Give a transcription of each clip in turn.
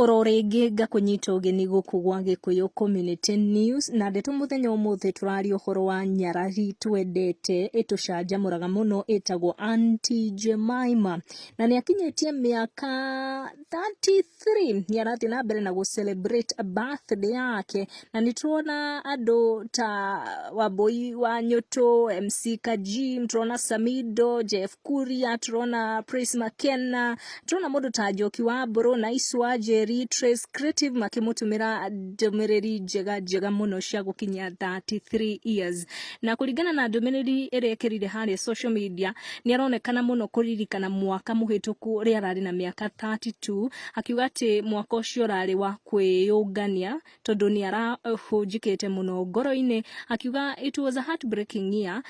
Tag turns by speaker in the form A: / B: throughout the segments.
A: Ororege gakunyita ugeni guku gwa Gikuyu Community News na ndeto muthenya umuthi turari uhoro wa nyarari twendete itucanjamuraga muno etagwo Auntie Jemimah na ni akinyitie miaka 33 ni arathi na mbere na celebrate a birthday yake na nituona andu ta Waboi wa Nyoto, MC Kaji, tunaona Samido, Jeff Kuria, tunaona Praise McKenna, tunaona mundu ta Joki wa Bro na Iswaje Trace Creative makimutumira ndumiriri njega muno cia gukinya 33 years na kuringana na ndumiriri irekirire hari social media ni aronekana muno kuririkana mwaka muhituku ria arari na miaka 32 akiuga ati mwaka ucio rari wa kwiyungania tondu ni arahunjikite muno ngoro-ini akiuga it was a heartbreaking year.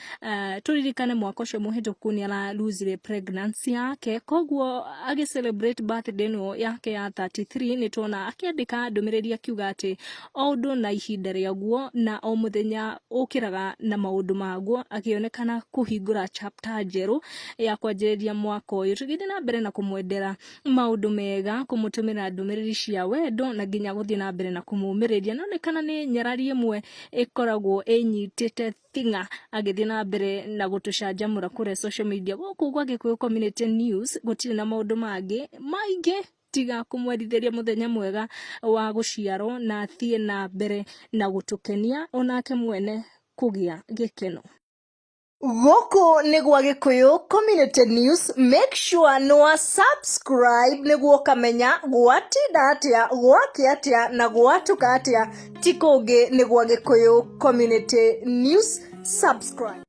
A: Turirikane mwaka ucio muhituku ni ara lose pregnancy yake koguo agi celebrate birthday no yake ya 33 ni tuona akiandika ndumiriri akiuga ati o undu na ihinda riaguo na o muthenya ukiraga na maundu maguo akionekana kuhingura chapter njeru ya kwanjiriria mwaka uyu tugithie na mbere na kumwendera maundu mega kumutumira ndumiriri cia wendo na nginya guthie na mbere na kumumiriria nonekana ni nyarari imwe ikoragwo inyitite tinga agithie na mbere na gutucanjamura kure social media guku gwa Gikuyu Community News gutire na maundu maingi tiga kumwerithiria muthenya mwega wa guciarwo na athie na mbere na gutukenia onake mwene kugia gikeno. Goko ni gwa Gikuyu Community News. Make sure no subscribe niguo kamenya gwatinda atia gwake atia na gwatuka atia tikungi ni gwa Gikuyu Community News. Subscribe.